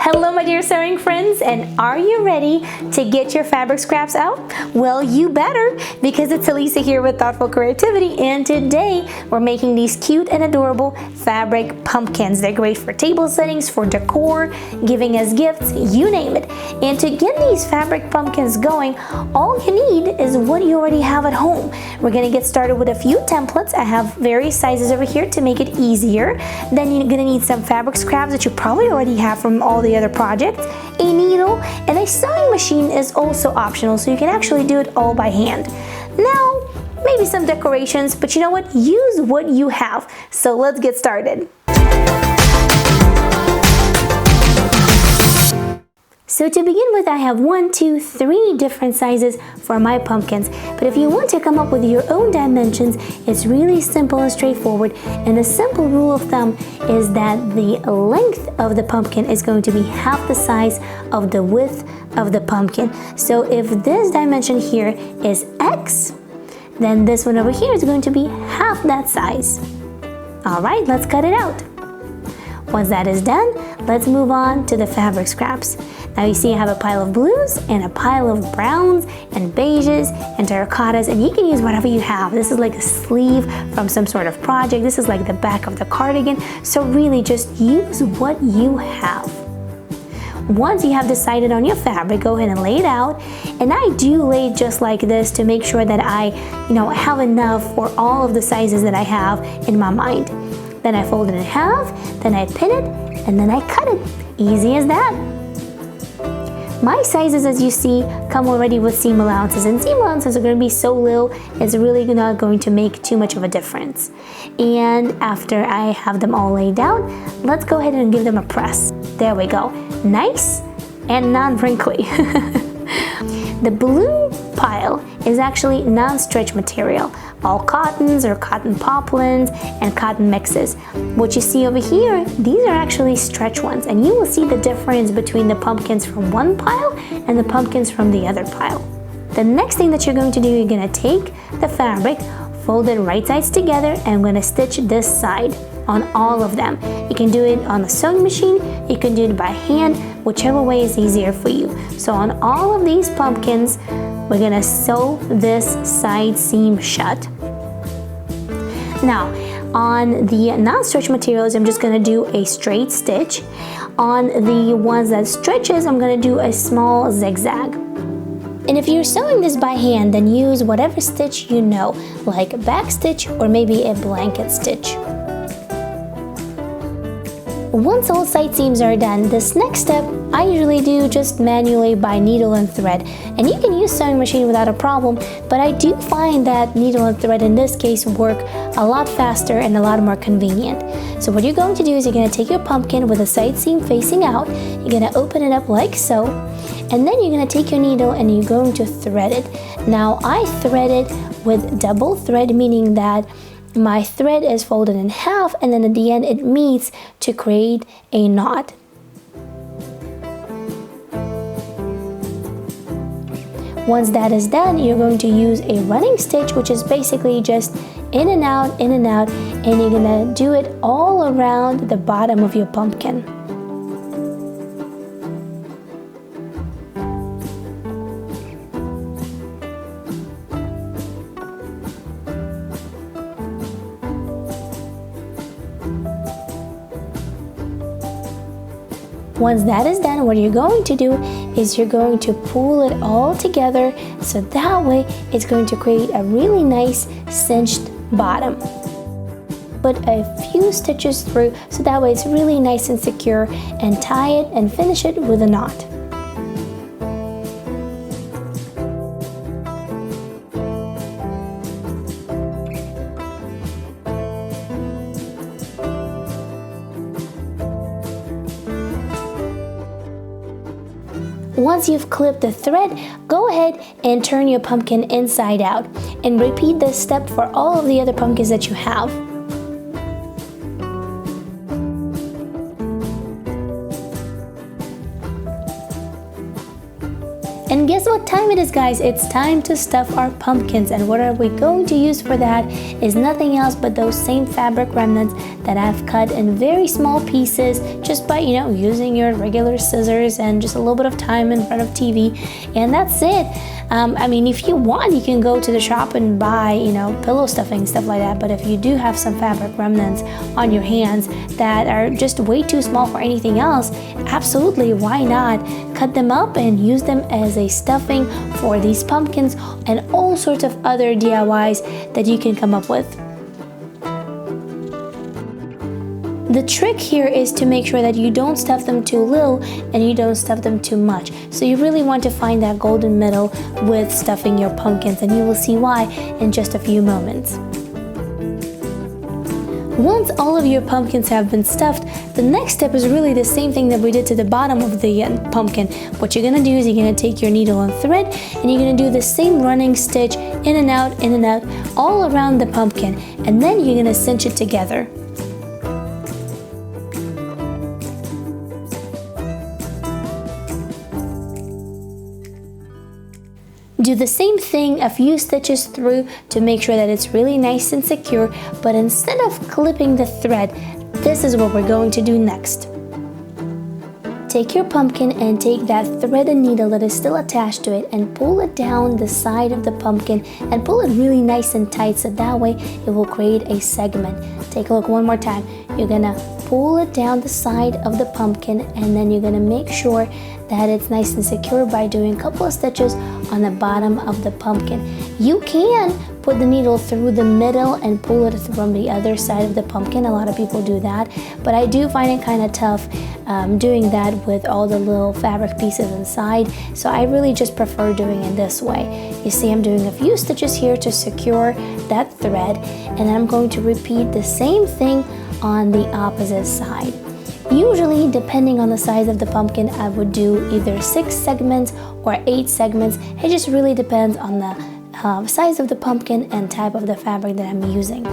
Hello my dear sewing friends, and are you ready to get your fabric scraps out? Well, you better, because it's Elisa here with Thoughtful Creativity, and today we're making these cute and adorable fabric pumpkins. They're great for table settings, for decor, giving as gifts, you name it. And to get these fabric pumpkins going, all you need is what you already have at home. We're gonna get started with a few templates. I have various sizes over here to make it easier. Then you're gonna need some fabric scraps that you probably already have from all the other projects, a needle, and a sewing machine is also optional, so you can actually do it all by hand. Now, maybe some decorations, but you know what? Use what you have. So let's get started. So to begin with, I have 3 different sizes for my pumpkins. But if you want to come up with your own dimensions, it's really simple and straightforward. And the simple rule of thumb is that the length of the pumpkin is going to be half the size of the width of the pumpkin. So if this dimension here is X, then this one over here is going to be half that size. All right, let's cut it out. Once that is done, let's move on to the fabric scraps. Now you see I have a pile of blues and a pile of browns and beiges and terracottas, and you can use whatever you have. This is like a sleeve from some sort of project. This is like the back of the cardigan. So really just use what you have. Once you have decided on your fabric, go ahead and lay it out. And I do lay it just like this to make sure that I have enough for all of the sizes that I have in my mind. Then I fold it in half, then I pin it, and then I cut it. Easy as that. My sizes, as you see, come already with seam allowances, and seam allowances are going to be so little, it's really not going to make too much of a difference. And after I have them all laid down, let's go ahead and give them a press. There we go. Nice and non-wrinkly. The blue pile is actually non-stretch material. All cottons or cotton poplins and cotton mixes. What you see over here, these are actually stretch ones, and you will see the difference between the pumpkins from one pile and the pumpkins from the other pile. The next thing that you're going to do, you're going to take the fabric, fold it right sides together, and I'm going to stitch this side on all of them. You can do it on the sewing machine, you can do it by hand, whichever way is easier for you. So on all of these pumpkins, we're gonna sew this side seam shut. Now, on the non-stretch materials, I'm just gonna do a straight stitch. On the ones that stretches, I'm gonna do a small zigzag. And if you're sewing this by hand, then use whatever stitch you know, like a back stitch or maybe a blanket stitch. Once all side seams are done, this next step I usually do just manually by needle and thread. And you can use sewing machine without a problem, but I do find that needle and thread in this case work a lot faster and a lot more convenient. So what you're going to do is you're going to take your pumpkin with a side seam facing out, you're going to open it up like so, and then you're going to take your needle and you're going to thread it. Now I thread it with double thread, meaning that my thread is folded in half, and then at the end it meets to create a knot. Once that is done, you're going to use a running stitch, which is basically just in and out, and you're gonna do it all around the bottom of your pumpkin. Once that is done, what you're going to do is you're going to pull it all together, so that way it's going to create a really nice cinched bottom. Put a few stitches through, so that way it's really nice and secure, and tie it and finish it with a knot. Once you've clipped the thread, go ahead and turn your pumpkin inside out, and repeat this step for all of the other pumpkins that you have. And guess what time it is, guys? It's time to stuff our pumpkins, and what are we going to use for that is nothing else but those same fabric remnants that I've cut in very small pieces just by, using your regular scissors and just a little bit of time in front of TV, and that's it. If you want, you can go to the shop and buy, pillow stuffing, stuff like that, but if you do have some fabric remnants on your hands that are just way too small for anything else, absolutely, why not cut them up and use them as a stuffing for these pumpkins and all sorts of other DIYs that you can come up with. The trick here is to make sure that you don't stuff them too little and you don't stuff them too much. So you really want to find that golden middle with stuffing your pumpkins, and you will see why in just a few moments. Once all of your pumpkins have been stuffed, the next step is really the same thing that we did to the bottom of the pumpkin. What you're gonna do is you're gonna take your needle and thread, and you're gonna do the same running stitch in and out, all around the pumpkin, and then you're gonna cinch it together. Do the same thing a few stitches through to make sure that it's really nice and secure, but instead of clipping the thread, this is what we're going to do next. Take your pumpkin and take that thread and needle that is still attached to it and pull it down the side of the pumpkin and pull it really nice and tight, so that way it will create a segment. Take a look one more time. You're gonna pull it down the side of the pumpkin, and then you're gonna make sure that it's nice and secure by doing a couple of stitches on the bottom of the pumpkin. You can put the needle through the middle and pull it from the other side of the pumpkin. A lot of people do that, but I do find it kind of tough doing that with all the little fabric pieces inside, so I really just prefer doing it this way. You see, I'm doing a few stitches here to secure that thread, and then I'm going to repeat the same thing on the opposite side. Usually, depending on the size of the pumpkin, I would do either 6 segments or 8 segments. It just really depends on the size of the pumpkin and type of the fabric that I'm using.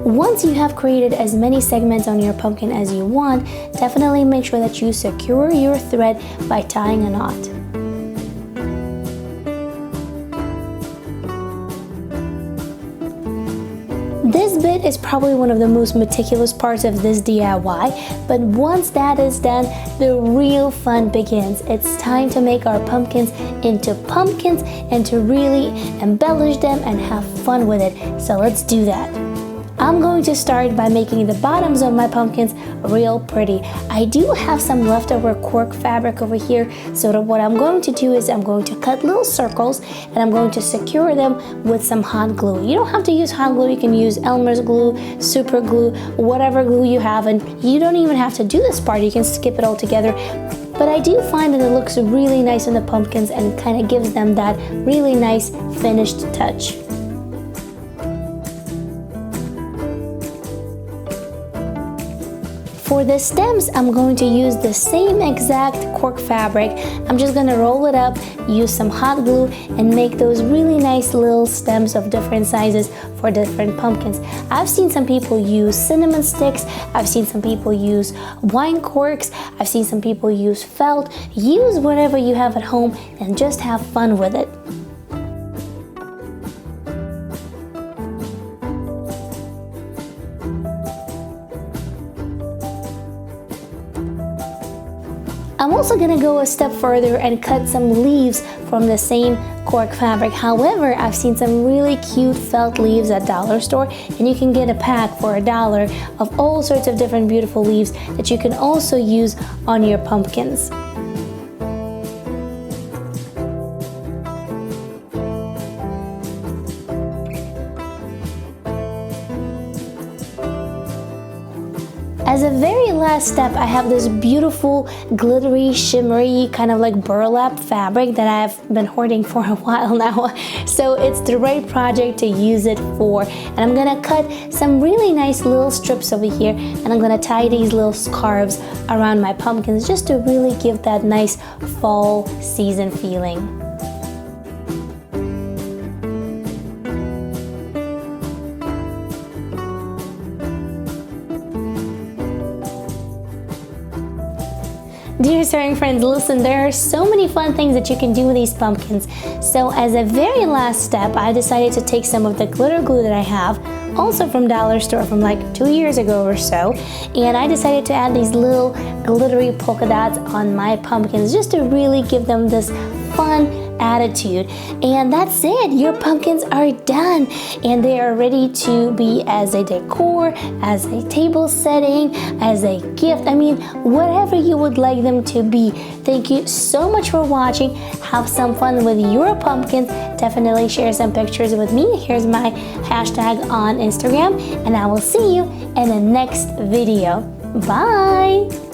Once you have created as many segments on your pumpkin as you want, definitely make sure that you secure your thread by tying a knot. This bit is probably one of the most meticulous parts of this DIY, but once that is done, the real fun begins. It's time to make our pumpkins into pumpkins and to really embellish them and have fun with it. So let's do that. I'm going to start by making the bottoms of my pumpkins real pretty. I do have some leftover cork fabric over here, so what I'm going to do is I'm going to cut little circles and I'm going to secure them with some hot glue. You don't have to use hot glue, you can use Elmer's glue, super glue, whatever glue you have, and you don't even have to do this part, you can skip it all together. But I do find that it looks really nice on the pumpkins and kind of gives them that really nice finished touch. For the stems, I'm going to use the same exact cork fabric. I'm just going to roll it up, use some hot glue, and make those really nice little stems of different sizes for different pumpkins. I've seen some people use cinnamon sticks, I've seen some people use wine corks, I've seen some people use felt. Use whatever you have at home and just have fun with it. I'm also gonna go a step further and cut some leaves from the same cork fabric. However, I've seen some really cute felt leaves at dollar store, and you can get a pack for $1 of all sorts of different beautiful leaves that you can also use on your pumpkins. As a very last step, I have this beautiful glittery, shimmery, kind of like burlap fabric that I've been hoarding for a while now. So it's the right project to use it for. And I'm gonna cut some really nice little strips over here, and I'm gonna tie these little scarves around my pumpkins just to really give that nice fall season feeling. dear sewing friends, listen, there are so many fun things that you can do with these pumpkins. So as a very last step, I decided to take some of the glitter glue that I have, also from Dollar Store from like 2 years ago or so, and I decided to add these little glittery polka dots on my pumpkins just to really give them this fun attitude. And that's it, your pumpkins are done and they are ready to be as a decor, as a table setting, as a gift. I mean, whatever you would like them to be. Thank you so much for watching. Have some fun with your pumpkins. Definitely share some pictures with me. Here's my hashtag on Instagram, and I will see you in the next video. Bye!